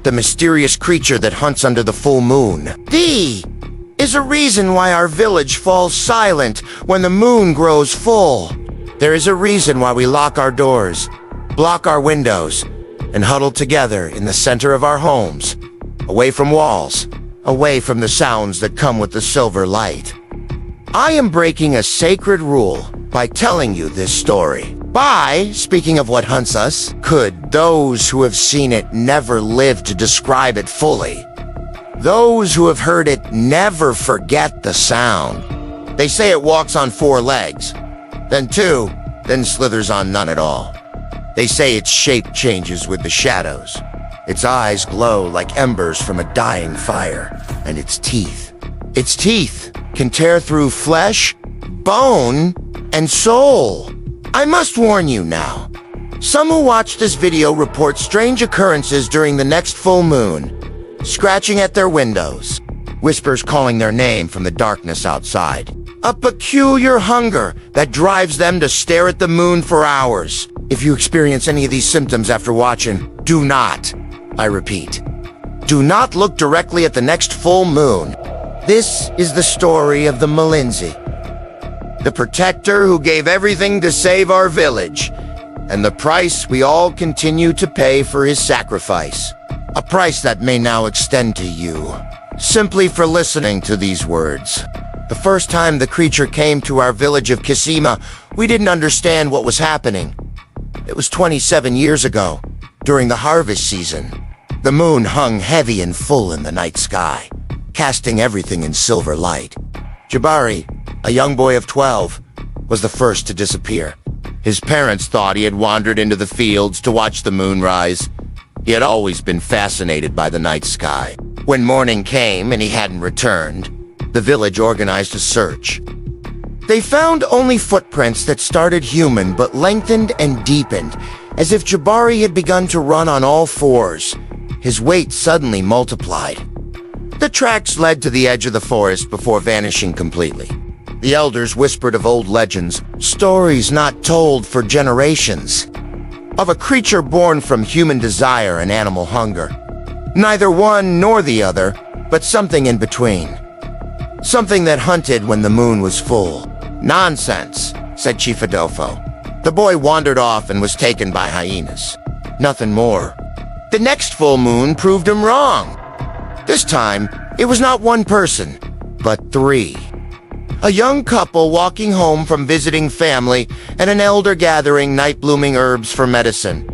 the mysterious creature that hunts under the full moon. D is a reason why our village falls silent when the moon grows full. There is a reason why we lock our doors, block our windows, and huddle together in the center of our homes, away from walls, away from the sounds that come with the silver light. I am breaking a sacred rule by telling you this story. By speaking of what hunts us, could those who have seen it never live to describe it fully? Those who have heard it never forget the sound. They say it walks on 4 legs, then 2, then slithers on none at all. They say its shape changes with the shadows. Its eyes glow like embers from a dying fire, and its teeth can tear through flesh, bone, and soul. I must warn you now. Some who watch this video report strange occurrences during the next full moon, scratching at their windows, whispers calling their name from the darkness outside. A peculiar hunger that drives them to stare at the moon for hours. If you experience any of these symptoms after watching, do not, I repeat, do not look directly at the next full moon. This is the story of the Mlinzi, the protector who gave everything to save our village, and the price we all continue to pay for his sacrifice. A price that may now extend to you, simply for listening to these words. The first time the creature came to our village of Kisima, we didn't understand what was happening. It was 27 years ago, during the harvest season. The moon hung heavy and full in the night sky, casting everything in silver light. Jabari, a young boy of 12, was the first to disappear. His parents thought he had wandered into the fields to watch the moon rise. He had always been fascinated by the night sky. When morning came and he hadn't returned, the village organized a search. They found only footprints that started human but lengthened and deepened, as if Jabari had begun to run on all 4s. His weight suddenly multiplied. The tracks led to the edge of the forest before vanishing completely. The elders whispered of old legends, stories not told for generations, of a creature born from human desire and animal hunger. Neither one nor the other, but something in between. Something that hunted when the moon was full. Nonsense, said Chief Adolfo. The boy wandered off and was taken by hyenas. Nothing more. The next full moon proved him wrong. This time, it was not one person, but 3. A young couple walking home from visiting family and an elder gathering night-blooming herbs for medicine.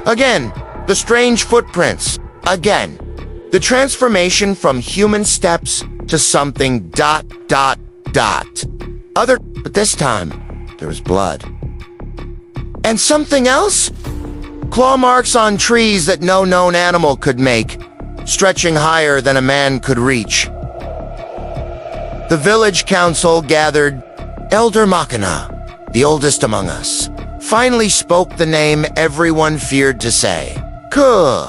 Again, the strange footprints. Again, the transformation from human steps to something ... But this time, there was blood. And something else? Claw marks on trees that no known animal could make, stretching higher than a man could reach. The village council gathered. Elder Machina, the oldest among us, finally spoke the name everyone feared to say. Kuh,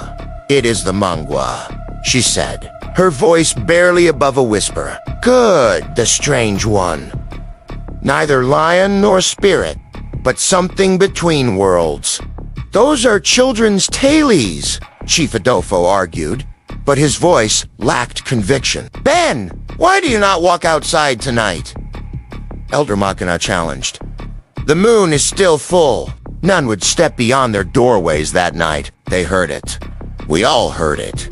it is the Mngwa, she said, her voice barely above a whisper. Good, the strange one. Neither lion nor spirit, but something between worlds. Those are children's tales, Chief Adolfo argued, but his voice lacked conviction. Ben, why do you not walk outside tonight? Elder Machina challenged. The moon is still full. None would step beyond their doorways that night. They heard it. We all heard it.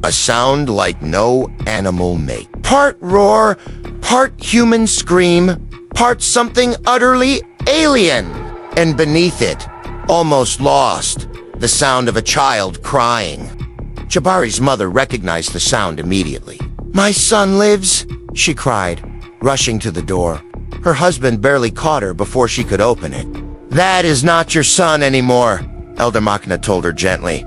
A sound like no animal make. Part roar, part human scream, part something utterly alien. And beneath it, almost lost, the sound of a child crying. Jabari's mother recognized the sound immediately. My son lives, she cried, rushing to the door. Her husband barely caught her before she could open it. That is not your son anymore, Elder Machina told her gently.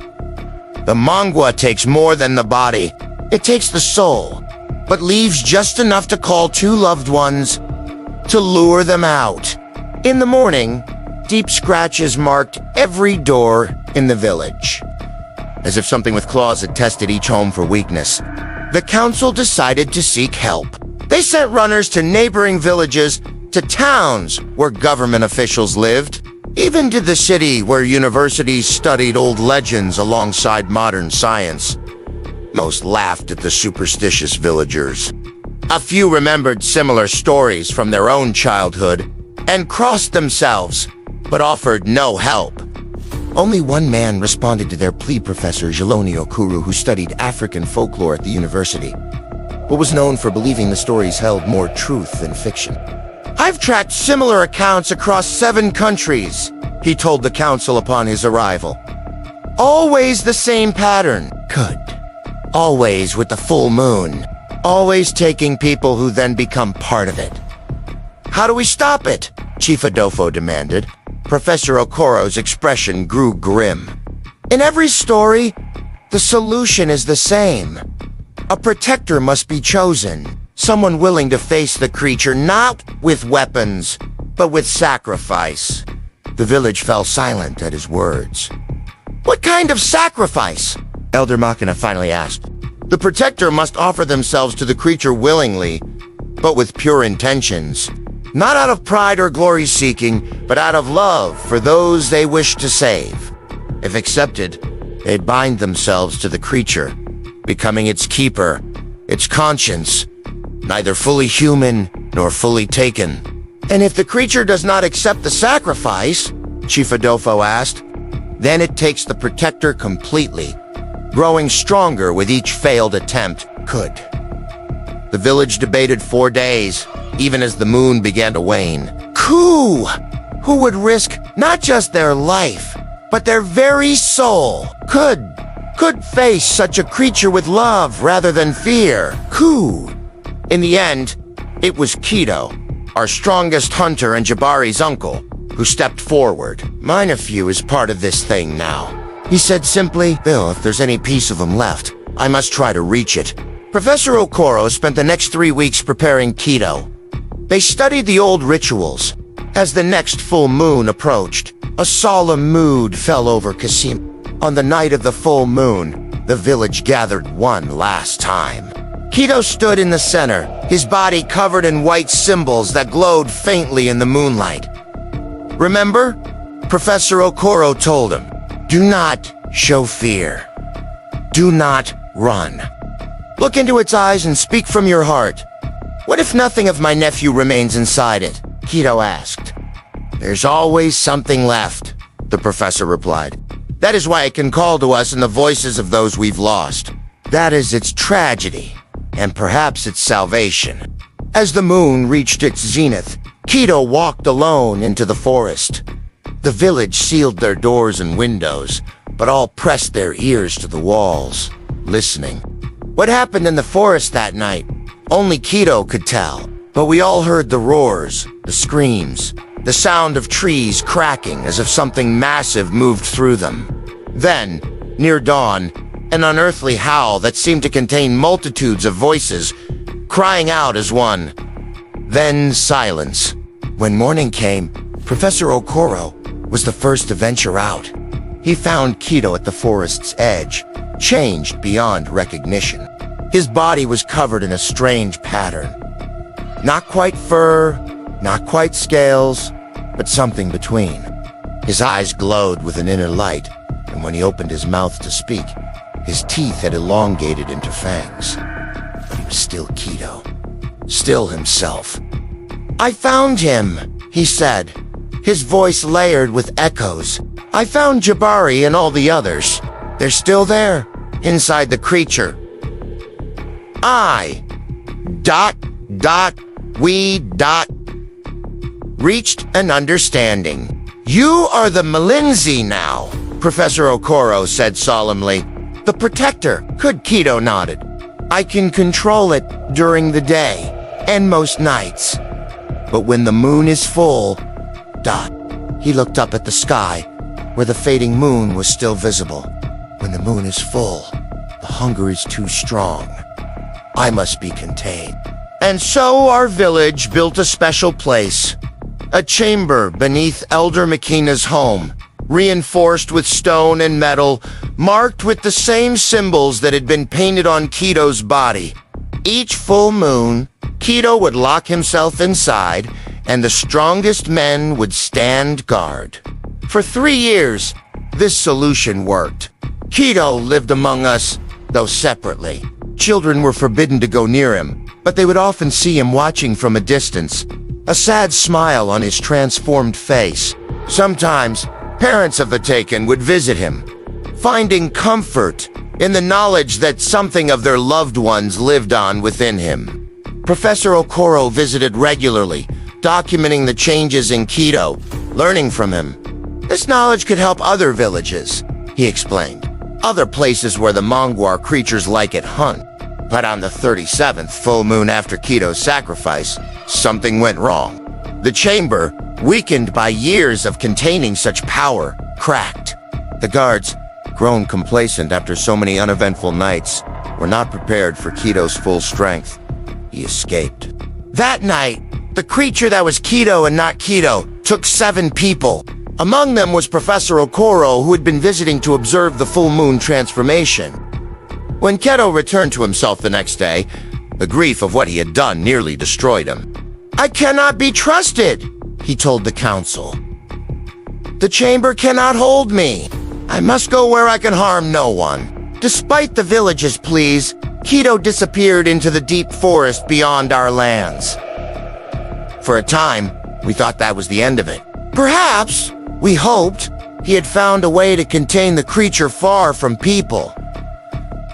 The Mngwa takes more than the body. It takes the soul, but leaves just enough to call 2 loved ones, to lure them out. In the morning, deep scratches marked every door in the village. As if something with claws had tested each home for weakness, the council decided to seek help. They sent runners to neighboring villages, to towns where government officials lived. Even to the city where universities studied old legends alongside modern science. Most laughed at the superstitious villagers. A few remembered similar stories from their own childhood and crossed themselves, but offered no help. Only one man responded to their plea, Professor Jeloni Okuru, who studied African folklore at the university, but was known for believing the stories held more truth than fiction. I've tracked similar accounts across 7 countries, he told the council upon his arrival. Always the same pattern. Good. Always with the full moon. Always taking people who then become part of it. How do we stop it? Chief Adolfo demanded. Professor Okoro's expression grew grim. In every story, the solution is the same. A protector must be chosen. Someone willing to face the creature not with weapons, but with sacrifice. The village fell silent at his words. What kind of sacrifice? Elder Machina finally asked. The protector must offer themselves to the creature willingly, but with pure intentions. Not out of pride or glory-seeking, but out of love for those they wish to save. If accepted, they bind themselves to the creature, becoming its keeper, its conscience, neither fully human nor fully taken. And if the creature does not accept the sacrifice, Chief Adolfo asked, then it takes the protector completely, growing stronger with each failed attempt. Could. The village debated 4 days, even as the moon began to wane. Who would risk not just their life, but their very soul? Could face such a creature with love rather than fear? Who? In the end, it was Kito, our strongest hunter and Jabari's uncle, who stepped forward. My nephew is part of this thing now. He said simply, Bill, if there's any piece of him left, I must try to reach it. Professor Okoro spent the next 3 weeks preparing Kito. They studied the old rituals. As the next full moon approached, a solemn mood fell over Kasim. On the night of the full moon, the village gathered one last time. Kito stood in the center, his body covered in white symbols that glowed faintly in the moonlight. Remember? Professor Okoro told him, do not show fear. Do not run. Look into its eyes and speak from your heart. What if nothing of my nephew remains inside it? Kito asked. There's always something left, the professor replied. That is why it can call to us in the voices of those we've lost. That is its tragedy, and perhaps its salvation. As the moon reached its zenith, Kito walked alone into the forest. The village sealed their doors and windows, but all pressed their ears to the walls, listening. What happened in the forest that night? Only Kito could tell, but we all heard the roars, the screams, the sound of trees cracking as if something massive moved through them. Then, near dawn, an unearthly howl that seemed to contain multitudes of voices, crying out as one. Then silence. When morning came, Professor Okoro was the first to venture out. He found Kito at the forest's edge, changed beyond recognition. His body was covered in a strange pattern. Not quite fur, not quite scales, but something between. His eyes glowed with an inner light, and when he opened his mouth to speak, his teeth had elongated into fangs. But he was still Kito, still himself. I found him, he said, his voice layered with echoes. I found Jabari and all the others. They're still there, inside the creature. Reached an understanding. You are the Malinzi now, Professor Okoro said solemnly. The protector, could Kito nodded. I can control it during the day, and most nights. But when the moon is full, he looked up at the sky, where the fading moon was still visible. When the moon is full, the hunger is too strong. I must be contained. And so our village built a special place. A chamber beneath Elder Machina's home, reinforced with stone and metal, marked with the same symbols that had been painted on Kito's body. Each full moon, Kito would lock himself inside, and the strongest men would stand guard. For 3 years, this solution worked. Kito lived among us, though separately. Children were forbidden to go near him, but they would often see him watching from a distance, a sad smile on his transformed face. Sometimes, parents of the taken would visit him, finding comfort in the knowledge that something of their loved ones lived on within him. Professor Okoro visited regularly, documenting the changes in Kito, learning from him. This knowledge could help other villages, he explained. Other places where the Mngwa creatures like it hunt. But on the 37th full moon after Kito's sacrifice, something went wrong. The chamber, weakened by years of containing such power, cracked. The guards, grown complacent after so many uneventful nights, were not prepared for Kito's full strength. He escaped. That night, the creature that was Kito and not Kito took 7 people. Among them was Professor Okoro, who had been visiting to observe the full moon transformation. When Kito returned to himself the next day, the grief of what he had done nearly destroyed him. "I cannot be trusted," he told the council. "The chamber cannot hold me. I must go where I can harm no one." Despite the village's pleas, Kito disappeared into the deep forest beyond our lands. For a time, we thought that was the end of it. Perhaps, we hoped, he had found a way to contain the creature far from people.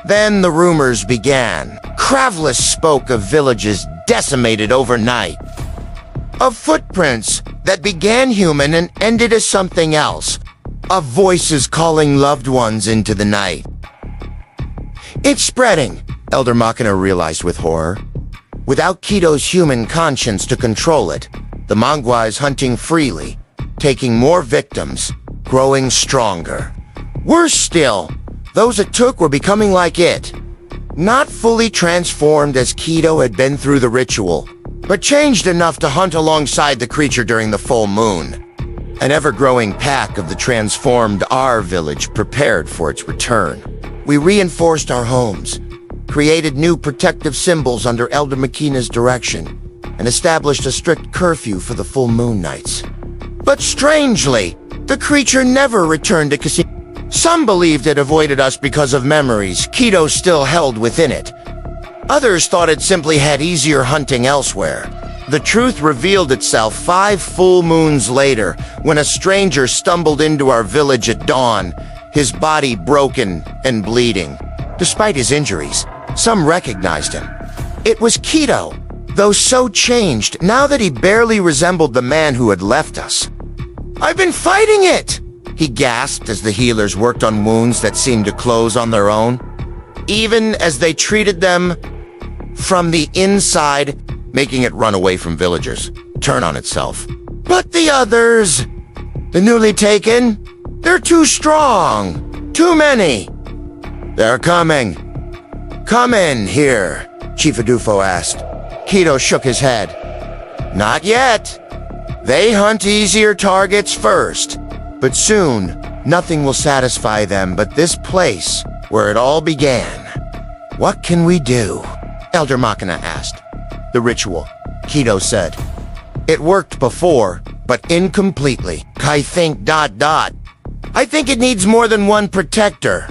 Then the rumors began. Kravlis spoke of villages decimated overnight, of footprints that began human and ended as something else, of voices calling loved ones into the night. "It's spreading," Elder Machina realized with horror. Without Kito's human conscience to control it, the Mngwa is hunting freely, taking more victims, growing stronger. Worse still, those it took were becoming like it. Not fully transformed as Kito had been through the ritual, but changed enough to hunt alongside the creature during the full moon. An ever-growing pack of the transformed our village prepared for its return. We reinforced our homes, created new protective symbols under Elder Machina's direction, and established a strict curfew for the full moon nights. But strangely, the creature never returned to Casino. Some believed it avoided us because of memories Kito still held within it. Others thought it simply had easier hunting elsewhere. The truth revealed itself 5 full moons later when a stranger stumbled into our village at dawn, his body broken and bleeding. Despite his injuries, some recognized him. It was Kito, though so changed now that he barely resembled the man who had left us. "I've been fighting it!" he gasped as the healers worked on wounds that seemed to close on their own, even as they treated them from the inside, making it run away from villagers, turn on itself. "But the others, the newly taken, they're too strong, too many." "They're coming. Come in here," Chief Adufo asked. Kito shook his head. "Not yet. They hunt easier targets first. But soon, nothing will satisfy them but this place where it all began." "What can we do?" Elder Machina asked. "The ritual," Kito said. "It worked before, but incompletely. I think ... I think it needs more than one protector.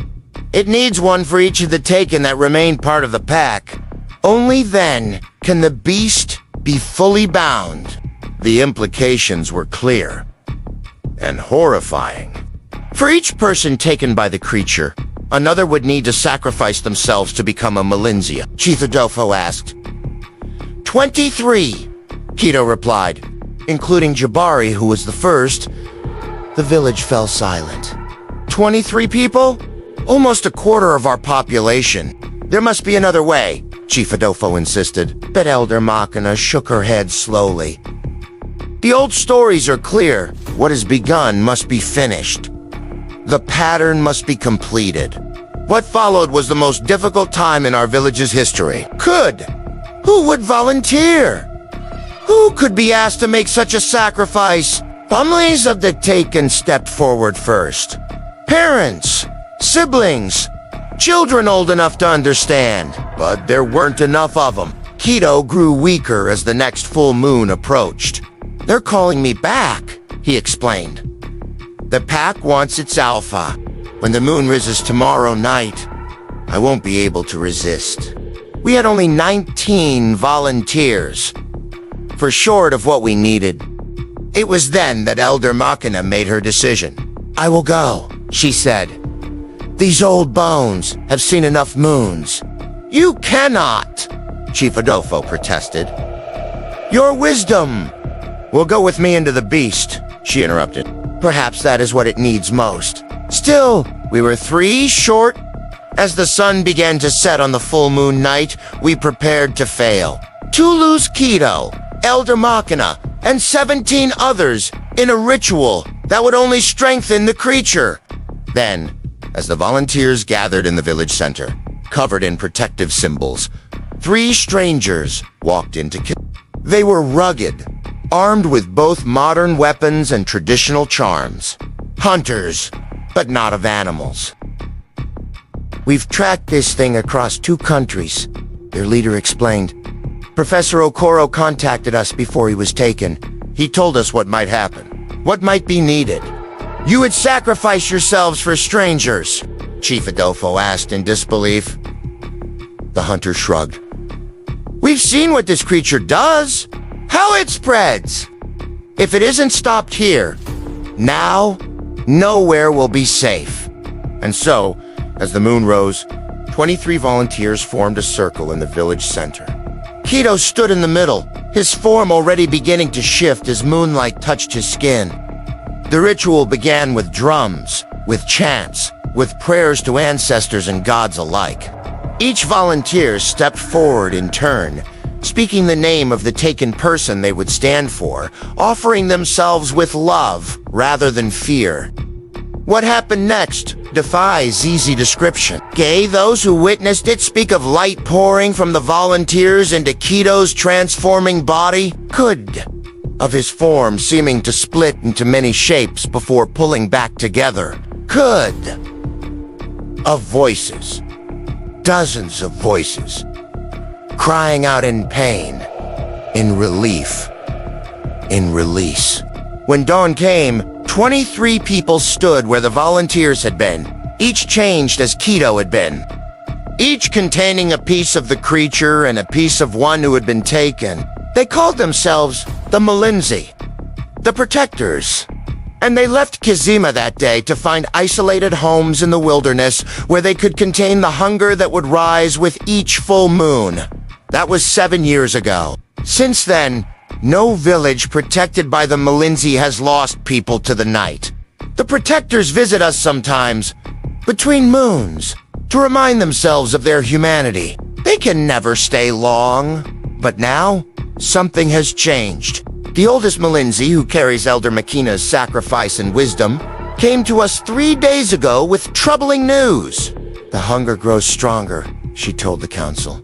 It needs one for each of the taken that remain part of the pack. Only then can the beast be fully bound." The implications were clear and horrifying. For each person taken by the creature, another would need to sacrifice themselves to become a Malinzia, Chief Adolfo asked. 23, Kito replied, including Jabari, who was the first. The village fell silent. 23 people? Almost a quarter of our population. There must be another way, Chief Adolfo insisted, but Elder Machina shook her head slowly. The old stories are clear. What is begun must be finished. The pattern must be completed. What followed was the most difficult time in our village's history. Who would volunteer? Who could be asked to make such a sacrifice? Families of the taken stepped forward first. Parents, siblings, children old enough to understand. But there weren't enough of them. Kito grew weaker as the next full moon approached. They're calling me back, he explained. The pack wants its alpha. When the moon rises tomorrow night, I won't be able to resist. We had only 19 volunteers, for short of what we needed. It was then that Elder Machina made her decision. I will go, she said. These old bones have seen enough moons. You cannot, Chief Adolfo protested. Your wisdom will go with me into the beast, she interrupted. Perhaps that is what it needs most. Still, we were 3 short. As the sun began to set on the full moon night, we prepared to fail. To lose Kito, Elder Machina, and 17 others in a ritual that would only strengthen the creature. Then, as the volunteers gathered in the village center, covered in protective symbols, 3 strangers walked into Kito. They were rugged, armed with both modern weapons and traditional charms. Hunters, but not of animals. We've tracked this thing across 2 countries, their leader explained. Professor Okoro contacted us before he was taken. He told us what might happen, what might be needed. You would sacrifice yourselves for strangers, Chief Adolfo asked in disbelief. The hunter shrugged. We've seen what this creature does, how it spreads. If it isn't stopped here, now, nowhere will be safe. And so, as the moon rose, 23 volunteers formed a circle in the village center. Kito stood in the middle, his form already beginning to shift as moonlight touched his skin. The ritual began with drums, with chants, with prayers to ancestors and gods alike. Each volunteer stepped forward in turn, speaking the name of the taken person they would stand for, offering themselves with love rather than fear. What happened next defies easy description. Those who witnessed it speak of light pouring from the volunteers into Kito's transforming body, of his form seeming to split into many shapes before pulling back together, of voices, dozens of voices, crying out in pain, in relief, in release. When dawn came, 23 people stood where the volunteers had been, each changed as Kito had been. Each containing a piece of the creature and a piece of one who had been taken. They called themselves the Mngwa, the Protectors. And they left Kizima that day to find isolated homes in the wilderness where they could contain the hunger that would rise with each full moon. That was 7 years ago. Since then, no village protected by the Mngwa has lost people to the night. The Protectors visit us sometimes, between moons, to remind themselves of their humanity. They can never stay long. But now, something has changed. The oldest Mngwa, who carries Elder Machina's sacrifice and wisdom, came to us 3 days ago with troubling news. The hunger grows stronger, she told the council.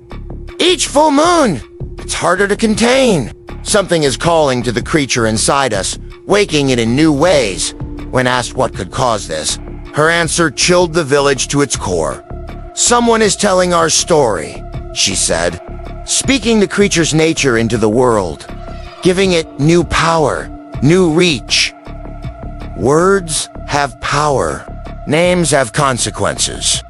Each full moon, it's harder to contain. Something is calling to the creature inside us, waking it in new ways. When asked what could cause this, her answer chilled the village to its core. Someone is telling our story, she said, speaking the creature's nature into the world, giving it new power, new reach. Words have power. Names have consequences.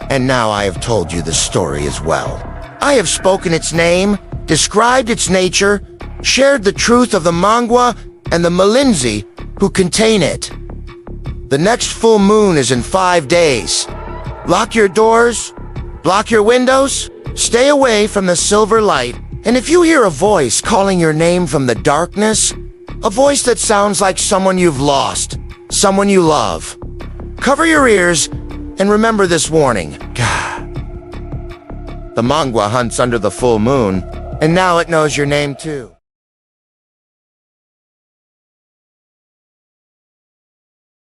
And now I have told you the story as well. I have spoken its name, described its nature, shared the truth of the Mngwa and the Mngwa who contain it. The next full moon is in 5 days. Lock your doors, block your windows, stay away from the silver light, and if you hear a voice calling your name from the darkness, a voice that sounds like someone you've lost, someone you love, cover your ears and remember this warning. The Mngwa hunts under the full moon, and now it knows your name too.